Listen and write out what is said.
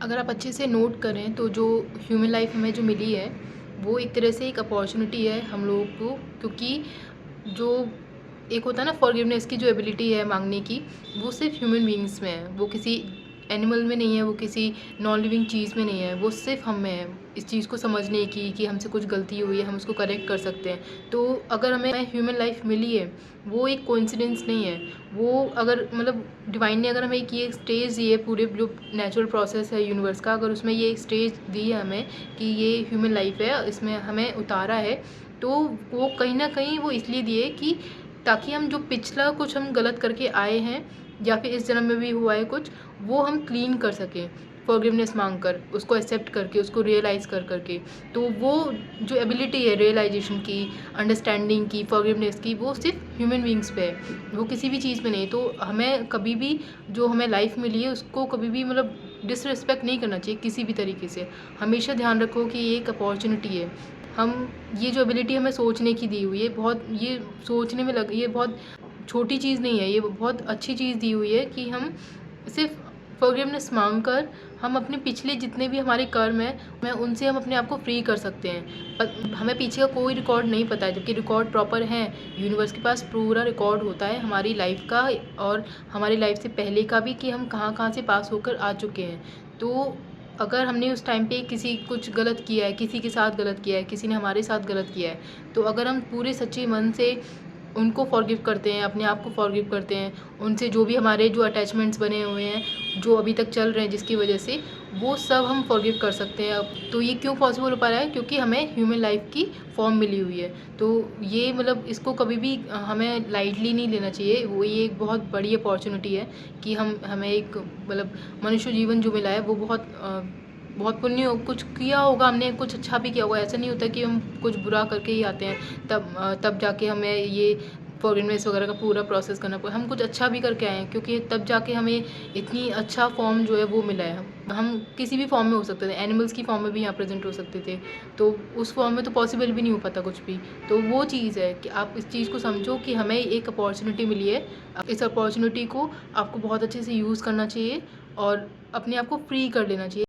अगर आप अच्छे से नोट करें तो जो ह्यूमन लाइफ हमें जो मिली है वो एक तरह से एक अपॉर्चुनिटी है हम लोगों को, क्योंकि जो एक होता है ना फॉरगिवनेस की जो एबिलिटी है मांगने की, वो सिर्फ ह्यूमन बीइंग्स में है। वो किसी एनिमल में नहीं है, वो किसी नॉन लिविंग चीज़ में नहीं है, वो सिर्फ हम में है इस चीज़ को समझने की कि हमसे कुछ गलती हुई है, हम उसको करेक्ट कर सकते हैं। तो अगर हमें ह्यूमन लाइफ मिली है वो एक कोइंसिडेंस नहीं है। वो अगर मतलब डिवाइन ने अगर हमें एक ये स्टेज दी है, पूरे जो नेचुरल प्रोसेस है यूनिवर्स का, अगर उसमें ये एक स्टेज दी है हमें कि ये ह्यूमन लाइफ है, इसमें हमें उतारा है, तो वो कहीं ना कहीं वो इसलिए दिए कि ताकि हम जो पिछला कुछ हम गलत करके आए हैं या फिर इस जन्म में भी हुआ है कुछ, वो हम क्लीन कर सकें फॉरगिवनेस मांग कर, उसको एक्सेप्ट करके, उसको रियलाइज़ कर करके। तो वो जो एबिलिटी है रियलाइजेशन की, अंडरस्टैंडिंग की, फॉरगिवनेस की, वो सिर्फ ह्यूमन बींग्स पे है, वो किसी भी चीज़ में नहीं। तो हमें कभी भी जो हमें लाइफ मिली है उसको कभी भी मतलब डिसरिस्पेक्ट नहीं करना चाहिए किसी भी तरीके से। हमेशा ध्यान रखो कि ये एक अपॉर्चुनिटी है। हम ये जो एबिलिटी हमें सोचने की दी हुई है, बहुत ये सोचने में लग, ये बहुत छोटी चीज़ नहीं है, ये बहुत अच्छी चीज़ दी हुई है कि हम सिर्फ फॉरगिवनेस मांग कर हम अपने पिछले जितने भी हमारे कर्म हैं मैं उनसे हम अपने आप को फ्री कर सकते हैं। हमें पीछे का कोई रिकॉर्ड नहीं पता है, जबकि रिकॉर्ड प्रॉपर है। यूनिवर्स के पास पूरा रिकॉर्ड होता है हमारी लाइफ का और हमारी लाइफ से पहले का भी, कि हम कहाँ कहाँ से पास होकर आ चुके हैं। तो अगर हमने उस टाइम पे किसी कुछ गलत किया है, किसी के साथ गलत किया है, किसी ने हमारे साथ गलत किया है, तो अगर हम पूरे सच्चे मन से उनको फॉरगिव करते हैं, अपने आप को फॉरगिव करते हैं, उनसे जो भी हमारे जो अटैचमेंट्स बने हुए हैं, जो अभी तक चल रहे हैं जिसकी वजह से, वो सब हम फॉरगिव कर सकते हैं। अब तो ये क्यों पॉसिबल हो पा रहा है? क्योंकि हमें ह्यूमन लाइफ की फॉर्म मिली हुई है। तो ये मतलब इसको कभी भी हमें लाइटली नहीं लेना चाहिए। वो ये एक बहुत बड़ी अपॉर्चुनिटी है कि हमें एक मतलब मनुष्य जीवन जो मिला है वो बहुत पुण्य कुछ किया होगा हमने, कुछ अच्छा भी किया होगा। ऐसा नहीं होता कि हम कुछ बुरा करके ही आते हैं तब जाके हमें ये फॉरगिवनेस वगैरह का पूरा प्रोसेस करना पड़ा। हम कुछ अच्छा भी करके आए हैं, क्योंकि तब जाके हमें इतनी अच्छा फॉर्म जो है वो मिला है। हम किसी भी फॉर्म में हो सकते थे, एनिमल्स की फॉर्म में भी यहाँ प्रेजेंट हो सकते थे, तो उस फॉर्म में तो पॉसिबल भी नहीं हो पाता कुछ भी। तो वो चीज़ है कि आप इस चीज़ को समझो कि हमें एक अपॉर्चुनिटी मिली है। इस अपॉर्चुनिटी को आपको बहुत अच्छे से यूज़ करना चाहिए और अपने आप को फ्री कर लेना चाहिए।